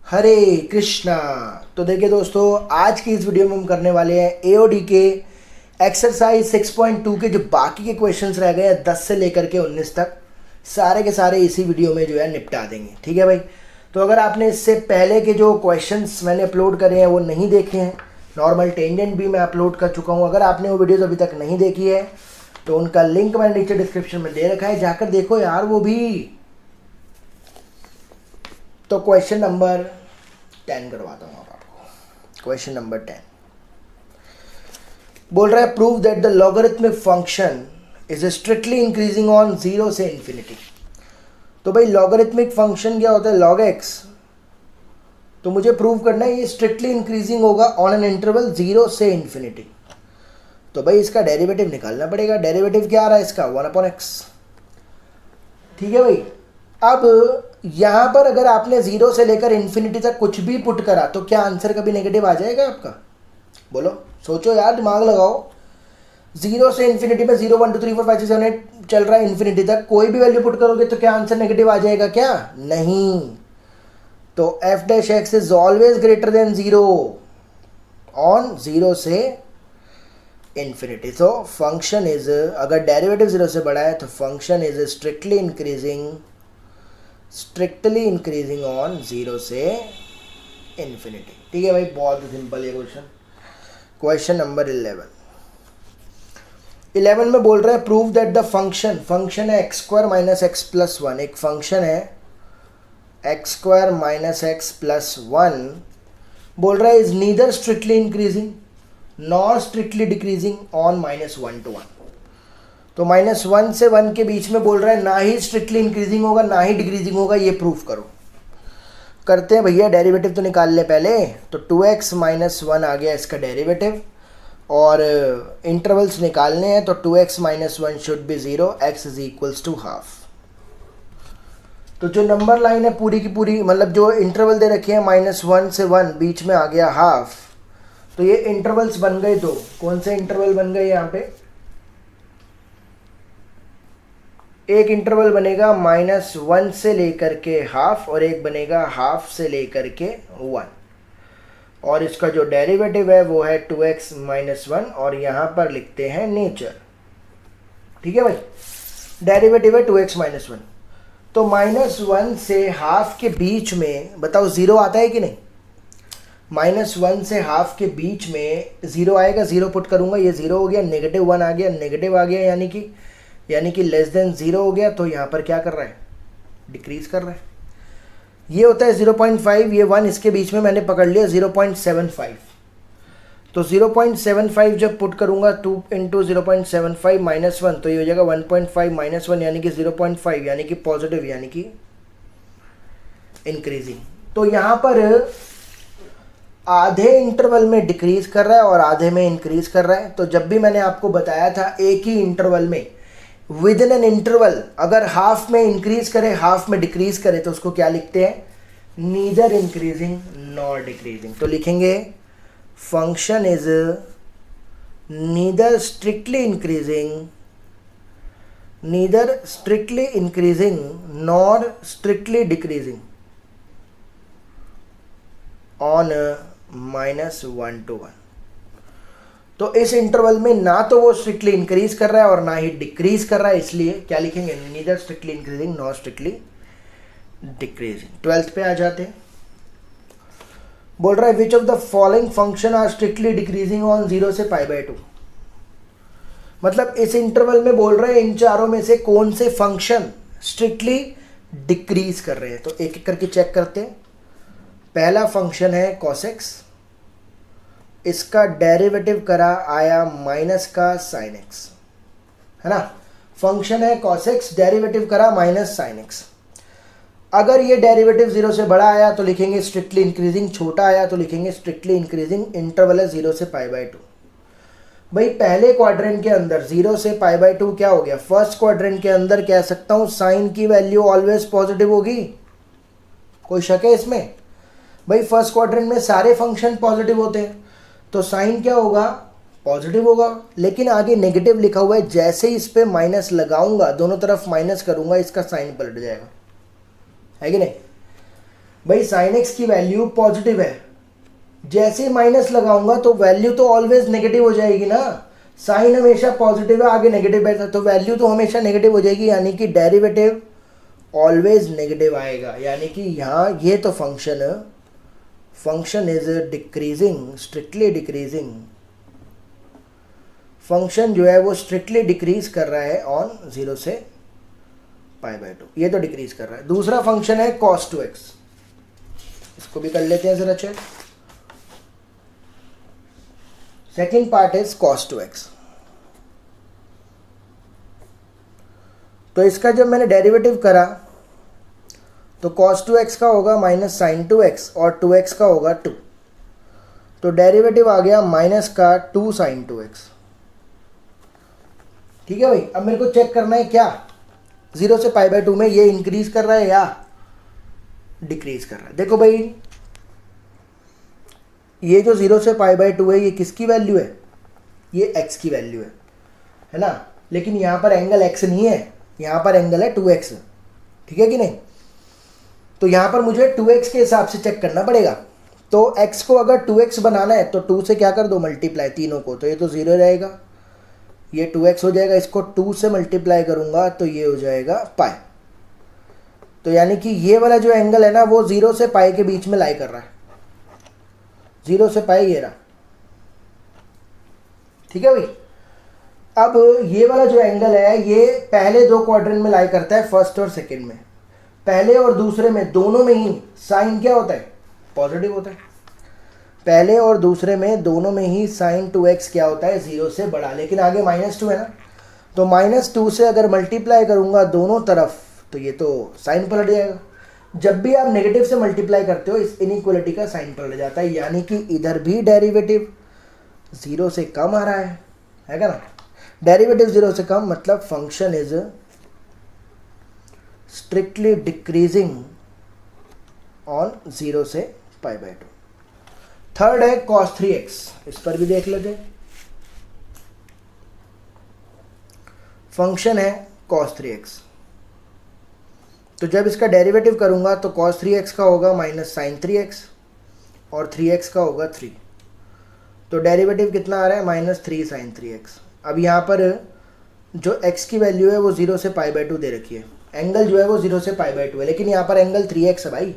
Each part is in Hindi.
हरे कृष्णा। तो देखिए दोस्तों, आज की इस वीडियो में हम करने वाले हैं एओडी के एक्सरसाइज 6.2 के जो बाकी के क्वेश्चंस रह गए हैं 10 से लेकर के 19 तक, सारे के सारे इसी वीडियो में जो है निपटा देंगे। ठीक है भाई। तो अगर आपने इससे पहले के जो क्वेश्चंस मैंने अपलोड करे हैं वो नहीं देखे हैं, नॉर्मल टेंजेंट भी मैं अपलोड कर चुका हूँ, अगर आपने वो वीडियोज़ अभी तक नहीं देखी है तो उनका लिंक मैंने नीचे डिस्क्रिप्शन में दे रखा है, जाकर देखो यार वो भी। तो क्वेश्चन नंबर 10 करवाता हूँ आपको। क्वेश्चन नंबर 10 बोल रहा है prove that the logarithmic function is strictly increasing on 0 से इन्फिनिटी। तो भाई लॉगरिथमिक फंक्शन क्या होता है? Log x. तो मुझे प्रूव करना है ये स्ट्रिक्टली इंक्रीजिंग होगा ऑन एन इंटरवल 0 से इन्फिनिटी। तो भाई इसका डेरिवेटिव निकालना पड़ेगा। डेरिवेटिव क्या आ रहा है इसका? 1/x। ठीक है भाई। अब यहाँ पर अगर आपने 0 से लेकर इन्फिनिटी तक कुछ भी पुट करा तो क्या आंसर कभी नेगेटिव आ जाएगा आपका? बोलो, सोचो यार, दिमाग लगाओ। 0 से इन्फिनिटी में 0 1 2 3 4 5 6 7 8 चल रहा है, इन्फिनिटी तक कोई भी वैल्यू पुट करोगे तो क्या आंसर नेगेटिव आ जाएगा? क्या नहीं। तो F dash x is always greater than 0 on 0 से इन्फिनिटी। तो फंक्शन इज, अगर डेरिवेटिव 0 से बड़ा है तो function is strictly increasing on 0 से इन्फिनिटी। ठीक है भाई, बहुत सिंपल है क्वेश्चन। क्वेश्चन नंबर 11 में बोल रहा है प्रूव दैट द फंक्शन है x² माइनस एक्स प्लस 1। एक फंक्शन है x² माइनस एक्स प्लस 1, बोल रहा है is neither strictly increasing nor strictly decreasing on -1 to 1। तो -1 से 1 के बीच में बोल रहा है ना ही स्ट्रिक्टली इंक्रीजिंग होगा ना ही डिक्रीजिंग होगा, ये प्रूफ करो। करते हैं भैया, डेरिवेटिव तो निकाल ले पहले। तो 2x माइनस 1 आ गया इसका डेरिवेटिव, और इंटरवल्स निकालने हैं तो 2x minus 1 should be 0, x is equals to half. तो जो नंबर लाइन है पूरी की पूरी, मतलब जो इंटरवल दे रखे हैं -1 से 1, बीच में आ गया हाफ। तो ये इंटरवल्स बन गए। तो कौन से इंटरवल बन गए यहाँ पे? एक इंटरवल बनेगा -1 से लेकर के हाफ, और एक बनेगा हाफ से लेकर के 1, और इसका जो डेरिवेटिव है वो है 2x माइनस 1, और यहाँ पर लिखते हैं नेचर। ठीक है भाई, डेरिवेटिव है 2x माइनस 1। तो -1 से हाफ के बीच में बताओ 0 आता है कि नहीं? -1 से हाफ के बीच में 0 आएगा, 0 पुट करूंगा, ये 0 हो गया, -1 आ गया, नेगेटिव आ गया, यानी कि लेस देन 0 हो गया। तो यहाँ पर क्या कर रहा है? डिक्रीज कर रहा है। ये होता है 0.5, ये 1, इसके बीच में मैंने पकड़ लिया 0.75। तो 0.75 जब पुट करूंगा 2 × 0.75 -1, तो ये हो जाएगा 1.5 -1, यानी कि 0.5, यानी कि पॉजिटिव, यानी कि इंक्रीजिंग। तो यहाँ पर आधे इंटरवल में डिक्रीज कर रहा है और आधे में इंक्रीज कर रहा है। तो जब भी मैंने आपको बताया था एक ही इंटरवल में, विद इन एन इंटरवल, अगर हाफ में इंक्रीज करे हाफ में डिक्रीज करे तो उसको क्या लिखते हैं? Neither increasing nor decreasing. तो लिखेंगे function is neither strictly increasing nor strictly decreasing on -1 to 1। तो इस इंटरवल में ना तो वो स्ट्रिक्टली इंक्रीज कर रहा है और ना ही डिक्रीज कर रहा है, इसलिए क्या लिखेंगे? Neither strictly increasing nor strictly decreasing. 12th पे आ जाते हैं। बोल रहा है which of the following function are strictly decreasing on 0 से π/2। मतलब इस इंटरवल में बोल रहे हैं इन चारों में से कौन से फंक्शन स्ट्रिक्टली डिक्रीज कर रहे हैं। तो एक एक करके चेक करते हैं। पहला फंक्शन है cos x, इसका डेरिवेटिव करा आया माइनस का sin x, है ना। फंक्शन है cos x, डेरिवेटिव करा माइनस sin x। अगर ये डेरिवेटिव 0 से बड़ा आया तो लिखेंगे स्ट्रिक्टली इंक्रीजिंग, छोटा आया तो लिखेंगे स्ट्रिक्टली इंक्रीजिंग। इंटरवल है 0 से π/2। भाई पहले क्वाड्रेंट के अंदर 0 से π/2 क्या हो गया? फर्स्ट क्वाड्रेंट के अंदर कह सकता हूं साइन की वैल्यू ऑलवेज पॉजिटिव होगी। कोई शक है इसमें? भाई फर्स्ट क्वाड्रेंट में सारे फंक्शन पॉजिटिव होते हैं, तो साइन क्या होगा? पॉजिटिव होगा। लेकिन आगे नेगेटिव लिखा हुआ है, जैसे ही इस पे माइनस लगाऊंगा, दोनों तरफ माइनस करूंगा, इसका साइन पलट जाएगा, है कि नहीं? भाई साइन एक्स की वैल्यू पॉजिटिव है, जैसे ही माइनस लगाऊंगा तो वैल्यू तो ऑलवेज नेगेटिव हो जाएगी ना, साइन हमेशा पॉजिटिव है आगे नेगेटिव बैठा तो वैल्यू तो हमेशा नेगेटिव हो जाएगी, यानी कि डेरिवेटिव ऑलवेज नेगेटिव आएगा। यानी कि यहाँ ये तो function is decreasing, strictly decreasing, function जो है वो स्ट्रिक्टली डिक्रीज कर रहा है ऑन 0 से π/2, ये तो डिक्रीज कर रहा है। दूसरा फंक्शन है cos 2x, इसको भी कर लेते हैं जरा check. Second part is cos 2x। तो इसका जब मैंने डेरिवेटिव करा तो cos 2x का होगा माइनस sin 2x और 2x का होगा 2, तो डेरिवेटिव आ गया माइनस का 2 sin 2x। ठीक है भाई, अब मेरे को चेक करना है क्या 0 से π/2 में ये इंक्रीज कर रहा है या डिक्रीज कर रहा है। देखो भाई ये जो 0 से π/2 है ये किसकी वैल्यू है, ये x की वैल्यू है ना, लेकिन यहाँ पर एंगल x नहीं है, यहाँ पर एंगल है 2x, ठीक है कि नहीं। तो यहाँ पर मुझे 2x के हिसाब से चेक करना पड़ेगा। तो x को अगर 2x बनाना है तो 2 से क्या कर दो मल्टीप्लाई तीनों को, तो ये तो 0 रहेगा, ये 2x हो जाएगा, इसको 2 से मल्टीप्लाई करूंगा तो ये हो जाएगा पाई। तो यानी कि ये वाला जो एंगल है ना वो 0 से पाई के बीच में लाई कर रहा है, 0 से पाई ये रहा, ठीक है भाई। अब ये वाला जो एंगल है ये पहले दो क्वाड्रेंट में लाई करता है, फर्स्ट और सेकंड में, पहले और दूसरे में दोनों में ही साइन क्या होता है, पॉजिटिव होता है। पहले और दूसरे में दोनों में ही साइन 2x क्या होता है, 0 से बड़ा, लेकिन आगे -2 है ना, तो -2 से अगर मल्टीप्लाई करूंगा दोनों तरफ तो ये तो साइन पलट जाएगा। जब भी आप नेगेटिव से मल्टीप्लाई करते हो इस इनइक्वालिटी का साइन पलट जाता है, यानी कि इधर भी डेरिवेटिव 0 से कम आ रहा है क्या ना। डेरिवेटिव 0 से कम मतलब function is strictly decreasing on 0 से π/2। थर्ड है cos 3x, इस पर भी देख लेते हैं। फंक्शन है cos 3x, तो जब इसका डेरिवेटिव करूंगा तो cos 3x का होगा माइनस sin 3x और 3x का होगा 3, तो डेरिवेटिव कितना आ रहा है -3 sin 3x। अब यहाँ पर जो x की वैल्यू है वो 0 से π/2 दे रखी है, एंगल जो है वो 0 से π/2 है, लेकिन यहाँ पर एंगल 3x है भाई।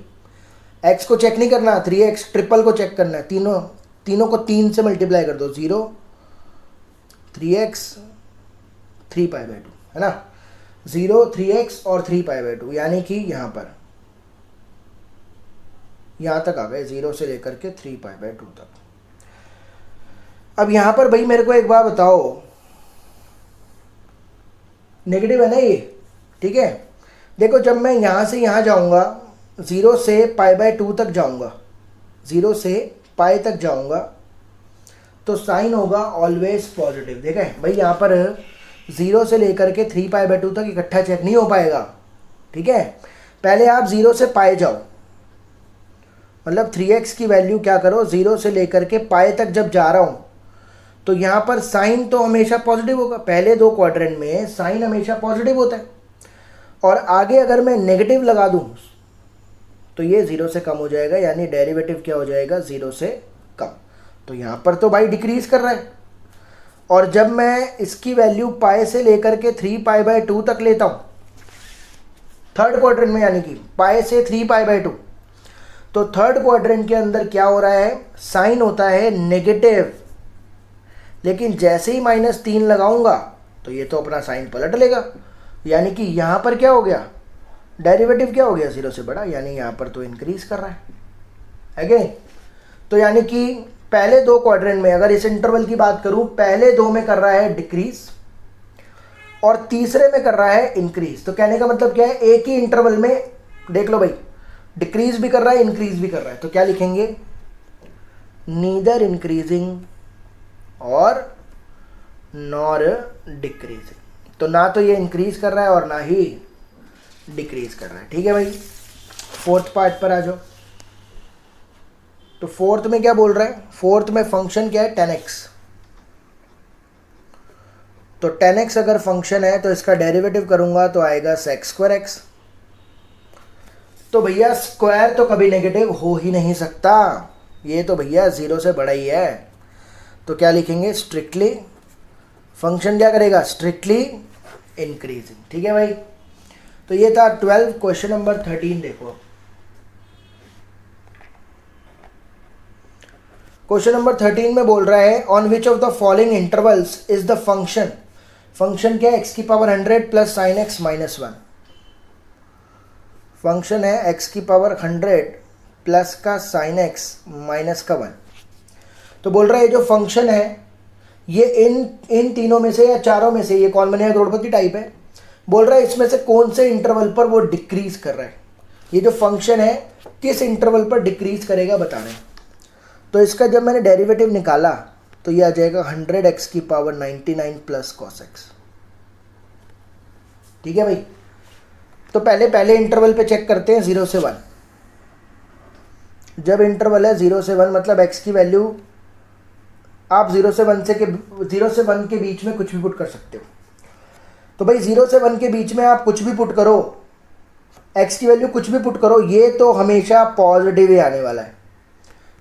x को चेक नहीं करना, 3x ट्रिपल को चेक करना है, तीनों को 3 से मल्टीप्लाई कर दो, 0 3x 3π/2 है ना, 0 3x और 3π/2, यानी कि यहाँ तक आ गए 0 से लेकर के 3π/2 तक। अब यहाँ पर भाई मेरे को एक बात बताओ, नेगेटिव है ना ये, ठीक है। देखो जब मैं यहाँ से यहाँ जाऊँगा 0 से π/2 तक जाऊँगा, 0 से पाई तक जाऊँगा तो साइन होगा ऑलवेज पॉजिटिव। देखा है भाई, यहाँ पर 0 से लेकर के 3π/2 तक इकट्ठा चेक नहीं हो पाएगा, ठीक है। पहले आप 0 से पाई जाओ, मतलब 3x की वैल्यू क्या करो, 0 से लेकर के पाई तक जब जा रहा हूँ तो यहाँ पर साइन तो हमेशा पॉजिटिव होगा, पहले दो क्वाड्रेंट में साइन हमेशा पॉजिटिव होता है, और आगे अगर मैं नेगेटिव लगा दूँ तो ये 0 से कम हो जाएगा, यानी डेरिवेटिव क्या हो जाएगा, 0 से कम। तो यहाँ पर तो भाई डिक्रीज कर रहा है, और जब मैं इसकी वैल्यू पाई से लेकर के 3π/2 तक लेता हूँ थर्ड क्वाड्रेंट में, यानी कि पाई से 3π/2, तो थर्ड क्वाड्रेंट के अंदर क्या हो रहा है, साइन होता है नेगेटिव, लेकिन जैसे ही -3 लगाऊंगा तो ये तो अपना साइन पलट लेगा, यानी कि यहाँ पर क्या हो गया, डेरिवेटिव क्या हो गया, 0 से बड़ा, यानी यहाँ पर तो इंक्रीज कर रहा है कि नहीं। तो यानी कि पहले दो क्वाड्रेंट में, अगर इस इंटरवल की बात करूं, पहले दो में कर रहा है डिक्रीज और तीसरे में कर रहा है इंक्रीज। तो कहने का मतलब क्या है, एक ही इंटरवल में देख लो भाई, डिक्रीज भी कर रहा है इंक्रीज भी कर रहा है, तो क्या लिखेंगे, नीदर इंक्रीजिंग और नॉर डिक्रीजिंग। तो ना तो ये इंक्रीज कर रहा है और ना ही डिक्रीज कर रहा है, ठीक है भाई। फोर्थ पार्ट पर आ जाओ। तो फोर्थ में क्या बोल रहा है, फोर्थ में फंक्शन क्या है, 10x। तो 10x अगर फंक्शन है तो इसका डेरिवेटिव करूंगा तो आएगा sec2x। तो भैया स्क्वायर तो कभी नेगेटिव हो ही नहीं सकता, ये तो भैया 0 से बड़ा ही है। तो क्या लिखेंगे, स्ट्रिक्टली फंक्शन क्या करेगा, स्ट्रिक्टली इंक्रीजिंग। ठीक है भाई, तो ये था 12। क्वेश्चन नंबर 13 देखो। क्वेश्चन नंबर 13 में बोल रहा है on which of the following intervals is the function, function क्या है, एक्स की power 100 plus sine x minus 1। Function है एक्स की पावर 100 प्लस का साइन एक्स माइनस का 1। तो बोल रहा है जो फंक्शन है ये इन तीनों में से या चारों में से, ये कौन बनेगा, करोड़पति टाइप है। बोल रहा है इसमें से कौन से इंटरवल पर वो डिक्रीज कर रहा है, ये जो फंक्शन है किस इंटरवल पर डिक्रीज करेगा बताना है। तो इसका जब मैंने डेरिवेटिव निकाला तो ये आ जाएगा 100x की पावर 99 प्लस कॉस एक्स। ठीक है भाई, तो पहले इंटरवल पे चेक करते हैं 0 से 1। जब इंटरवल है 0 से 1 मतलब x की वैल्यू आप 0 से 1 के बीच में कुछ भी पुट कर सकते हो। तो भाई 0 से 1 के बीच में आप कुछ भी पुट करो, x की वैल्यू कुछ भी पुट करो, ये तो हमेशा पॉजिटिव ही आने वाला है,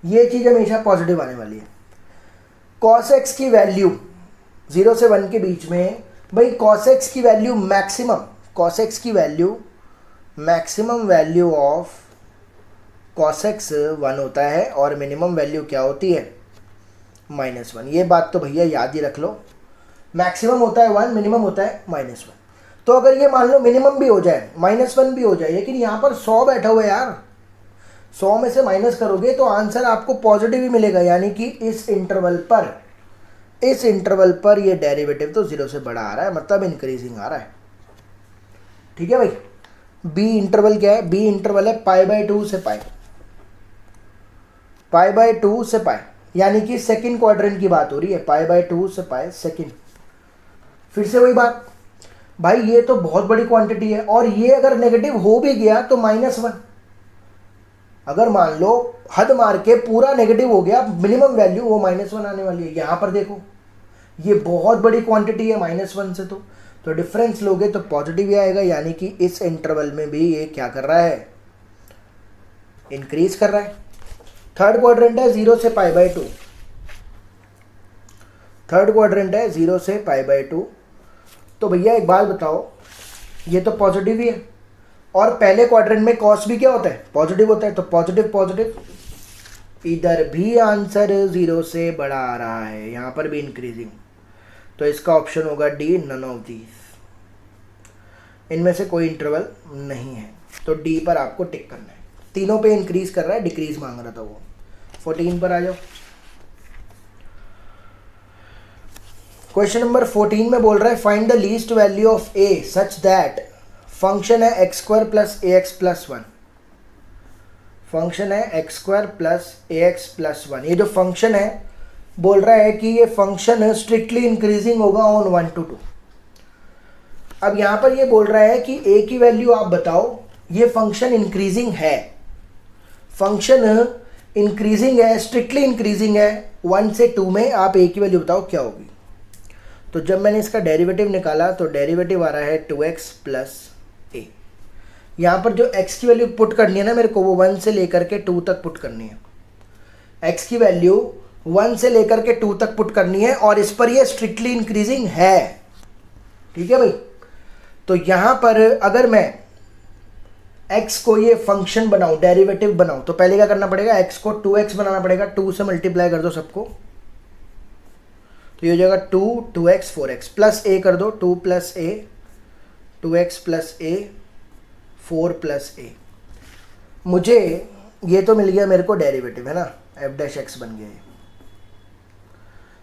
ये चीज़ हमेशा पॉजिटिव आने वाली है। cos x की वैल्यू 0 से 1 के बीच में, भाई cos x की वैल्यू मैक्सिमम, cos x की value maximum value of cos x 1 होता है और मिनिमम वैल्यू क्या होती है, -1। ये बात तो भैया याद ही रख लो, मैक्सिमम होता है 1, मिनिमम होता है -1। तो अगर ये मान लो मिनिमम भी हो जाए, -1 भी हो जाए, लेकिन यहाँ पर 100 बैठा हुआ है यार, 100 में से माइनस करोगे तो आंसर आपको पॉजिटिव ही मिलेगा, यानी कि इस इंटरवल पर ये डेरिवेटिव तो 0 से बड़ा आ रहा है, मतलब इंक्रीजिंग आ रहा है। ठीक है भाई, बी इंटरवल क्या है, बी इंटरवल है π/2 से π/2 से π, यानी कि सेकंड क्वाड्रेंट की बात हो रही है, π/2 से π सेकंड। फिर से वही बात भाई, ये तो बहुत बड़ी क्वांटिटी है और ये अगर नेगेटिव हो भी गया तो -1। अगर मान लो हद मार के पूरा नेगेटिव हो गया, मिनिमम वैल्यू वो -1 आने वाली है। यहाँ पर देखो ये बहुत बड़ी क्वांटिटी है -1 से, तो डिफरेंस लोगे तो पॉजिटिव ही आएगा, यानी कि इस इंटरवल में भी ये क्या कर रहा है, इंक्रीज कर रहा है। थर्ड क्वाड्रेंट है 0 से π/2, थर्ड क्वाड्रेंट है 0 से π/2। तो भैया एक बात बताओ, ये तो पॉजिटिव ही है और पहले क्वाड्रेंट में कॉस भी क्या होता है, पॉजिटिव होता है, तो पॉजिटिव इधर भी आंसर 0 से बड़ा आ रहा है, यहाँ पर भी इंक्रीजिंग। तो इसका ऑप्शन होगा डी, नन ऑफ दीज, इनमें से कोई इंटरवल नहीं है। तो डी पर आपको टिक करना है, तीनों पे इंक्रीज कर रहा है, डिक्रीज मांग रहा था वो। 14 पर आ जाओ। क्वेश्चन नंबर 14 में बोल रहा है find the least value of A such that, function है x² plus ax plus 1, function है x² प्लस ax प्लस 1। ये जो फंक्शन है बोल रहा है कि ये फंक्शन स्ट्रिक्टली इंक्रीजिंग होगा ऑन 1 to 2। अब यहाँ पर ये बोल रहा है कि a की वैल्यू आप बताओ, ये फंक्शन इंक्रीजिंग है, फंक्शन इंक्रीजिंग है, स्ट्रिक्टली इंक्रीजिंग है 1 से 2 में, आप a की वैल्यू बताओ क्या होगी। तो जब मैंने इसका डेरिवेटिव निकाला तो डेरिवेटिव आ रहा है 2x प्लस a। यहाँ पर जो x की वैल्यू पुट करनी है ना मेरे को, वो 1 से लेकर के 2 तक पुट करनी है। x की वैल्यू 1 से लेकर के 2 तक पुट करनी है और इस पर ये स्ट्रिक्टली इंक्रीजिंग है। ठीक है भाई, तो यहाँ पर अगर मैं x को ये फंक्शन बनाऊं, डेरिवेटिव बनाऊं, तो पहले क्या करना पड़ेगा, x को 2x बनाना पड़ेगा, 2 से मल्टीप्लाई कर दो सबको, तो ये हो जाएगा 2x 4x प्लस a कर दो, 2 plus a, 2x plus a, 4 plus a। मुझे ये तो मिल गया मेरे को डेरिवेटिव, है ना, f' बन गया ये।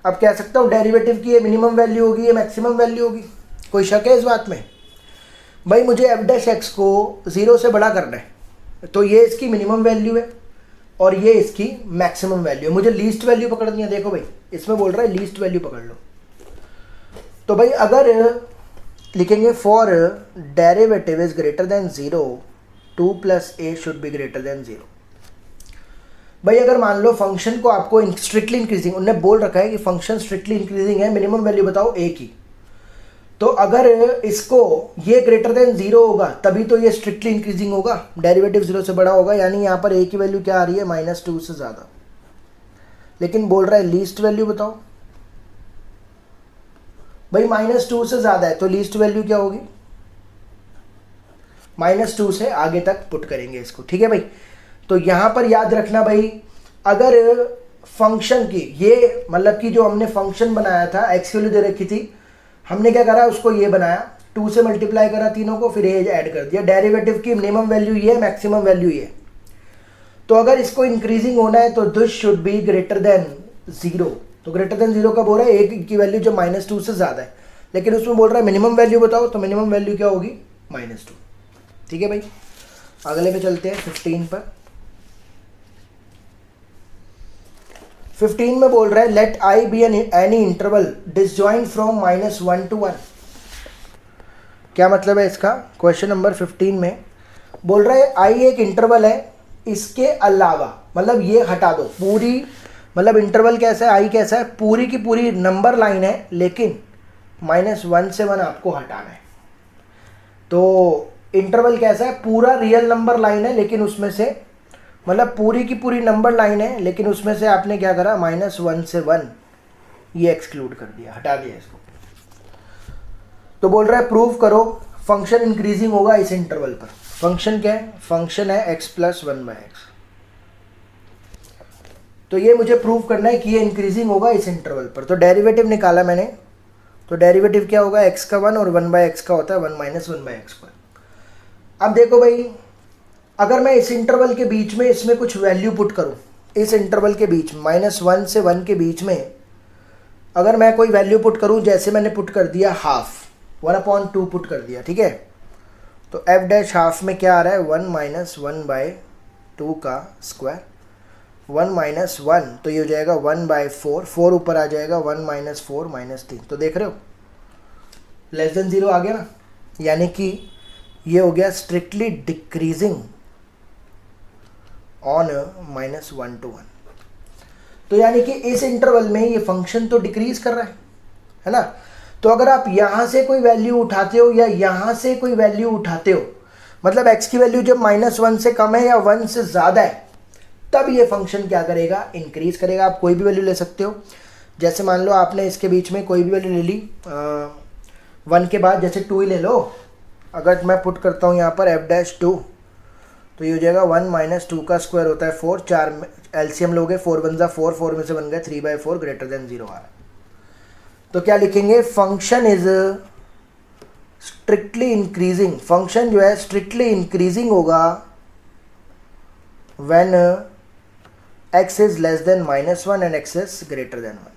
अब कह सकता हूँ डेरिवेटिव की ये मिनिमम वैल्यू होगी, ये मैक्सिमम वैल्यू होगी, कोई शक है इस बात में? भाई मुझे f' को 0 से बड़ा करना है, तो ये इसकी मिनिमम वैल्यू है और ये इसकी मैक्सिमम वैल्यू है। मुझे लीस्ट वैल्यू पकड़नी है। देखो भाई इसमें बोल रहा है लीस्ट वैल्यू पकड़ लो। तो भाई अगर लिखेंगे for derivative is greater than 0, 2 plus a should be greater than 0। भाई अगर मान लो फंक्शन को आपको स्ट्रिक्टली इंक्रीजिंग, उन्होंने बोल रखा है कि फंक्शन स्ट्रिक्टली इंक्रीजिंग है, मिनिमम वैल्यू बताओ a की, तो अगर इसको ये ग्रेटर देन 0 होगा तभी तो ये स्ट्रिक्टली इंक्रीजिंग होगा, डेरिवेटिव 0 से बड़ा होगा, यानी यहाँ पर a की वैल्यू क्या आ रही है -2 से ज़्यादा। लेकिन बोल रहा है लीस्ट वैल्यू बताओ भाई, -2 से ज़्यादा है तो लीस्ट वैल्यू क्या होगी, -2 से आगे तक पुट करेंगे इसको, ठीक है भाई। तो यहाँ पर याद रखना भाई, अगर फंक्शन की ये मतलब कि जो हमने फंक्शन बनाया था, एक्स वैल्यू दे रखी थी, हमने क्या करा उसको ये बनाया, 2 से मल्टीप्लाई करा तीनों को, फिर ये ऐड कर दिया। डेरिवेटिव की मिनिमम वैल्यू ये है, मैक्सिमम वैल्यू ये। तो अगर इसको इंक्रीजिंग होना है तो this should be greater than 0। तो ग्रेटर देन 0 कब हो रहा है, एक की वैल्यू जब -2 से ज़्यादा है, लेकिन उसमें बोल रहा है मिनिमम वैल्यू बताओ, तो मिनिमम वैल्यू क्या होगी -2, ठीक है भाई। अगले पे चलते हैं 15 पर। 15 में बोल रहा है let I be any interval disjoint from -1 to 1। क्या मतलब है इसका, क्वेश्चन नंबर 15 में बोल रहा है आई एक इंटरवल है, इसके अलावा मतलब ये हटा दो पूरी, मतलब इंटरवल कैसा है, आई कैसा है, पूरी की पूरी नंबर लाइन है, लेकिन -1 से 1 आपको हटाना है। तो इंटरवल कैसा है, पूरा रियल नंबर लाइन है, लेकिन उसमें से मतलब पूरी की पूरी नंबर लाइन है, लेकिन उसमें से आपने क्या करा, -1 से 1 ये एक्सक्लूड कर दिया, हटा दिया इसको। तो बोल रहा है प्रूव करो फंक्शन इंक्रीजिंग होगा इस इंटरवल पर। फंक्शन क्या है, फंक्शन है x + 1/x। तो ये मुझे प्रूव करना है कि ये इंक्रीजिंग होगा इस इंटरवल पर। तो डेरिवेटिव निकाला मैंने, तो डेरिवेटिव क्या होगा, x का 1 और 1/x का होता है 1 - 1/x²। अब देखो भाई, अगर मैं इस इंटरवल के बीच में इसमें कुछ वैल्यू पुट करूं, इस इंटरवल के बीच -1 से 1 के बीच में अगर मैं कोई वैल्यू पुट करूं, जैसे मैंने पुट कर दिया हाफ, 1/2 पुट कर दिया, ठीक है। तो f' हाफ में क्या आ रहा है, 1 - 1/2 का स्क्वायर, 1 - 1 तो ये हो जाएगा 1/4, 4 ऊपर आ जाएगा, 1 - 4 - 3। तो देख रहे हो लेस देन 0 आ गया ना, यानी कि ये हो गया स्ट्रिक्टली डिक्रीजिंग ऑन -1 to 1। तो यानी कि इस इंटरवल में ये फंक्शन तो डिक्रीज कर रहा है ना। तो अगर आप यहाँ से कोई वैल्यू उठाते हो या यहाँ से कोई वैल्यू उठाते हो, मतलब x की वैल्यू जब -1 से कम है या 1 से ज़्यादा है, तब ये फंक्शन क्या करेगा, इंक्रीज करेगा। आप कोई भी वैल्यू ले सकते हो, जैसे मान लो आपने इसके बीच में कोई भी वैल्यू ले ली, 1 के बाद जैसे 2 ही ले लो। अगर मैं पुट करता हूँ यहाँ पर f'2, तो ये हो जाएगा 1 - 2 का स्क्वायर होता है 4, 4 में एलसीएम लोगे, 4 × 4, 4 में से बन गए 3/4 ग्रेटर देन 0 आ रहा है। तो क्या लिखेंगे, function is strictly increasing, function जो है स्ट्रिक्टली इंक्रीजिंग होगा when x is less than -1 and x is greater than 1।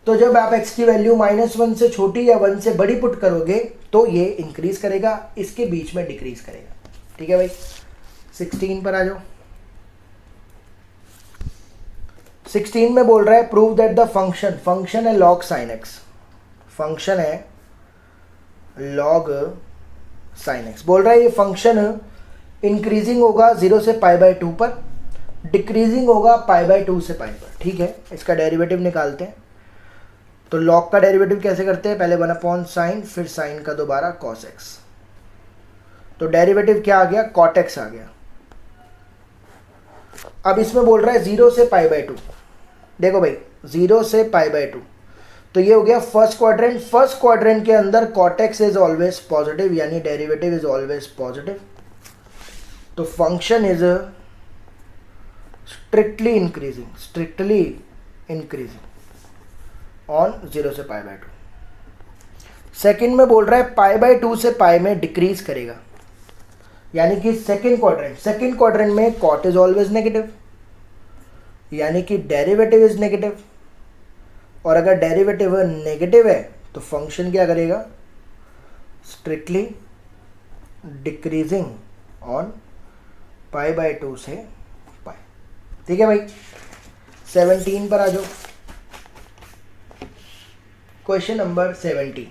तो जब आप x की वैल्यू -1 से छोटी या 1 से बड़ी पुट करोगे तो ये इंक्रीज करेगा, इसके बीच में डिक्रीज करेगा, ठीक है भाई। 16 पर आ जाओ। 16 में बोल रहा है prove that the function, function है log sin x, फंक्शन है log sin x। बोल रहा है ये फंक्शन इंक्रीजिंग होगा 0 से π/2 पर, डिक्रीजिंग होगा π/2 से π पर, ठीक है। इसका डेरिवेटिव निकालते हैं। तो log का डेरिवेटिव कैसे करते हैं, पहले 1/sin, फिर sin का दोबारा cos x। तो डेरिवेटिव क्या आ गया, cot x आ गया। अब इसमें बोल रहा है 0 से π/2, देखो भाई 0 से π/2, तो ये हो गया फर्स्ट क्वाड्रेंट। फर्स्ट क्वाड्रेंट के अंदर cot x is always positive, यानी डेरिवेटिव इज ऑलवेज पॉजिटिव। तो function is strictly increasing on 0 से π/2। सेकंड में बोल रहा है π/2 से π में डिक्रीज करेगा, यानी कि सेकंड क्वाड्रेंट में cot इज ऑलवेज नेगेटिव, यानी कि डेरिवेटिव इज नेगेटिव। और अगर डेरिवेटिव नेगेटिव है तो फंक्शन क्या करेगा, स्ट्रिक्टली डिक्रीजिंग ऑन π/2 से π, ठीक है भाई। 17 पर आ जाओ, क्वेश्चन नंबर 17।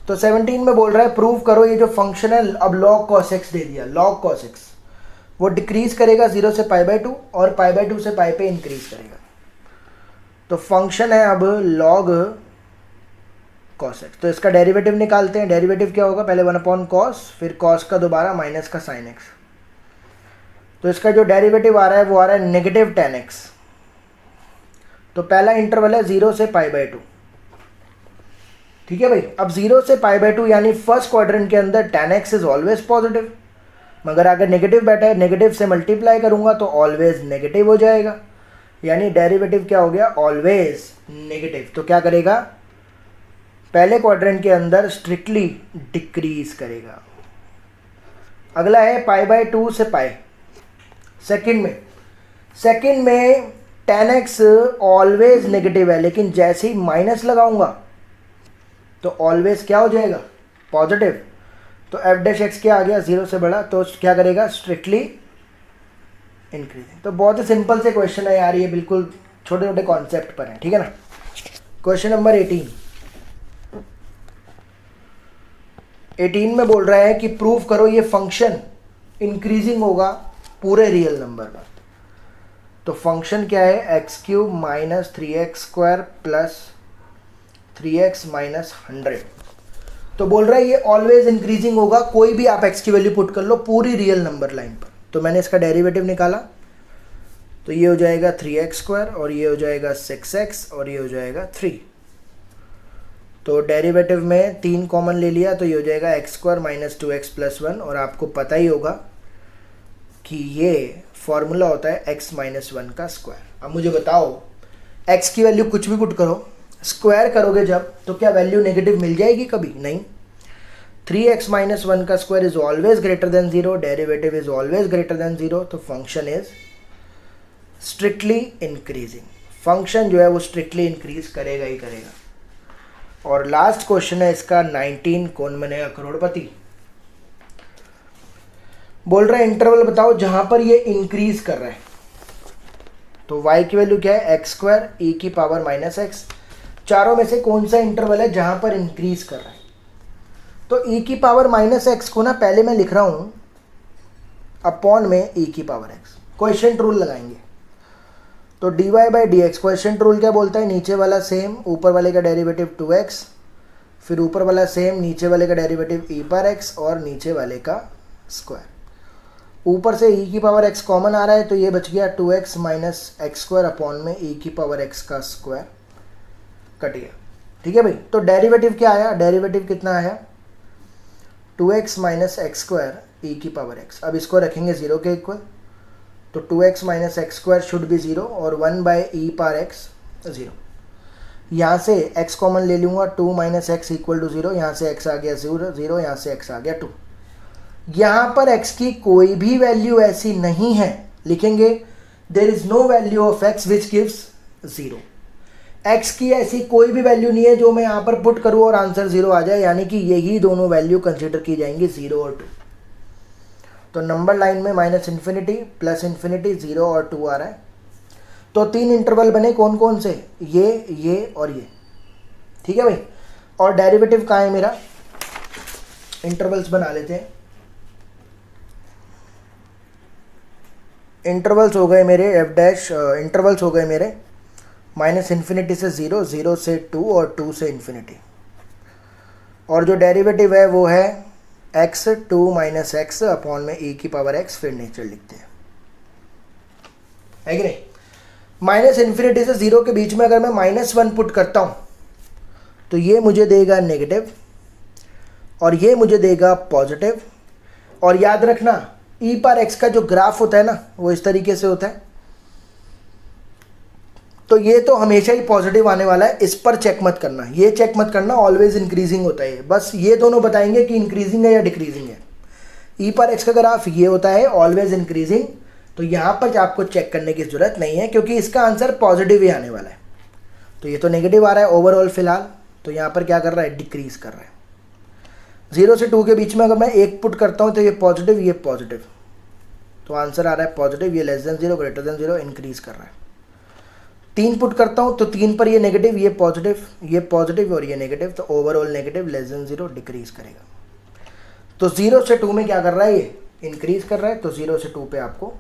तो 17 में बोल रहा है प्रूव करो ये जो फंक्शन है, अब log cos x दे दिया, log cos x वो डिक्रीज करेगा 0 से π/2 और π/2 से π पे इंक्रीज करेगा। तो फंक्शन है अब log कॉस एक्स। तो इसका डेरिवेटिव निकालते हैं। डेरिवेटिव क्या होगा, पहले 1/cos, फिर कॉस का दोबारा माइनस का साइन एक्स। तो इसका जो डेरिवेटिव आ रहा है वो आ रहा है नेगेटिव tan x। तो पहला इंटरवल है 0 से π/2। ठीक है भाई। अब 0 से π/2 यानी फर्स्ट क्वाड्रेंट के अंदर tan x is always positive, मगर अगर नेगेटिव बैठा है, नेगेटिव से मल्टीप्लाई करूंगा तो ऑलवेज नेगेटिव हो जाएगा, यानी डेरिवेटिव क्या हो गया, ऑलवेज नेगेटिव। तो क्या करेगा, पहले क्वाड्रेंट के अंदर स्ट्रिक्टली डिक्रीज करेगा। अगला है π/2 से पाई। सेकंड में tan x ऑलवेज नेगेटिव है, लेकिन जैसे ही माइनस लगाऊंगा तो ऑलवेज क्या हो जाएगा, पॉजिटिव। तो f'(x) क्या आ गया, 0 से बड़ा, तो क्या करेगा, स्ट्रिक्टली इंक्रीजिंग। तो बहुत ही सिंपल से क्वेश्चन है यार, ये बिल्कुल छोटे छोटे कॉन्सेप्ट पर है, ठीक है ना। क्वेश्चन नंबर 18 में बोल रहा है कि प्रूव करो ये फंक्शन इंक्रीजिंग होगा पूरे रियल नंबर पर। तो फंक्शन क्या है, x³ - 3x² प्लस 3x - 100। तो बोल रहा है ये ऑलवेज इंक्रीजिंग होगा, कोई भी आप x की वैल्यू पुट कर लो पूरी रियल नंबर लाइन पर। तो मैंने इसका डेरिवेटिव निकाला, तो ये हो जाएगा 3x² और ये हो जाएगा 6x और ये हो जाएगा 3। तो डेरिवेटिव में 3 कॉमन ले लिया, तो ये हो जाएगा x² - 2x + 1। और आपको पता ही होगा कि ये फॉर्मूला होता है x - 1 का स्क्वायर। अब मुझे बताओ, x की वैल्यू कुछ भी पुट करो, स्क्वायर करोगे जब, तो क्या वैल्यू नेगेटिव मिल जाएगी कभी, नहीं। 3x - 1 का square is always greater than 0, derivative is always greater than 0, तो function is strictly increasing. Function जो है वो स्ट्रिक्टली इंक्रीज करेगा ही करेगा। और लास्ट क्वेश्चन है इसका 19, कौन बनेगा करोड़पति। बोल रहा है इंटरवल बताओ जहां पर ये इंक्रीज कर रहा है। तो y की वैल्यू क्या है, x² e⁻ -x। चारों में से कौन सा इंटरवल है जहां पर इंक्रीज कर रहा है। तो e⁻ को ना पहले मैं लिख रहा हूं अपॉन में e⁻x, क्वोशिएंट रूल लगाएंगे। तो dy/dx, क्वोशिएंट रूल क्या बोलता है, नीचे वाला सेम, ऊपर वाले का डेरिवेटिव 2x, फिर ऊपर वाला सेम, नीचे वाले का डेरिवेटिव e⁻x और नीचे वाले का स्क्वायर। ऊपर से e⁻x कॉमन आ रहा है, तो ये बच गया 2x - x² अपॉन में e⁻x का स्क्वायर, कट गया। ठीक है भाई। तो डेरिवेटिव क्या आया, डेरिवेटिव कितना आया, 2x - x² e⁻x। अब इसको रखेंगे 0 के इक्वल, तो 2x - x² शुड बी 0 और 1/e⁻x 0। यहाँ से x कॉमन ले लूँगा, 2 - x = 0, यहाँ से x आ गया 0, यहाँ से x आ गया 2। यहाँ पर x की कोई भी वैल्यू ऐसी नहीं है, लिखेंगे there is no value of x which gives 0। x की ऐसी कोई भी वैल्यू नहीं है जो मैं यहाँ पर पुट करूँ और आंसर 0 आ जाए, यानी कि यही दोनों वैल्यू कंसिडर की जाएंगी, 0 और 2। तो नंबर लाइन में -∞, +∞, 0 और 2 आ रहा है। तो 3 इंटरवल बने, कौन कौन से, ये और ये। ठीक है भाई। और डेरिवेटिव कहाँ है मेरा, इंटरवल्स बना लेते हैं। इंटरवल्स हो गए मेरे इंटरवल्स हो गए मेरे -∞ से 0, 0 से 2 और 2 से ∞। और जो डेरिवेटिव है वो है x 2 - x अपॉन में e⁻x, फिर नेचर लिखते हैं, है कि नहीं। -∞ से 0 के बीच में अगर मैं -1 पुट करता हूँ तो ये मुझे देगा नेगेटिव और ये मुझे देगा पॉजिटिव। और याद रखना e⁻x का जो ग्राफ होता है ना, वो इस तरीके से होता है। तो ये तो हमेशा ही पॉजिटिव आने वाला है, इस पर चेक मत करना, ये चेक मत करना, ऑलवेज इंक्रीजिंग होता है। बस ये दोनों बताएंगे कि इंक्रीजिंग है या डिक्रीजिंग है। e⁻x का ग्राफ ये होता है ऑलवेज इंक्रीजिंग, तो यहाँ पर आपको चेक करने की जरूरत नहीं है क्योंकि इसका आंसर पॉजिटिव ही आने वाला है। तो ये तो नेगेटिव आ रहा है ओवरऑल फिलहाल, तो यहाँ पर क्या कर रहा है, डिक्रीज कर रहा है। 0 से 2 के बीच में अगर मैं 1 पुट करता हूँ तो ये पॉजिटिव, ये पॉजिटिव, तो आंसर आ रहा है पॉजिटिव। ये <0 ग्रेटर देन 0 इंक्रीज कर रहा है। 3 पुट करता हूँ तो 3 पर ये नेगेटिव, ये पॉजिटिव और ये नेगेटिव, तो ओवरऑल नेगेटिव, <0 डिक्रीज करेगा। तो 0 से 2 में क्या कर रहा है, ये इंक्रीज कर रहा है, तो 0 से 2 पे आपको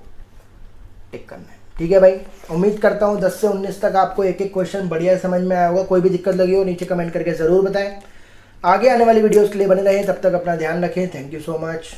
टिक करना है। ठीक है भाई। उम्मीद करता हूँ 10 से 19 तक आपको एक एक क्वेश्चन बढ़िया समझ में आया होगा। कोई भी दिक्कत लगी हो नीचे कमेंट करके ज़रूर बताएं। आगे आने वाली वीडियोस के लिए बने रहें, तब तक अपना ध्यान रखें। Thank you so much.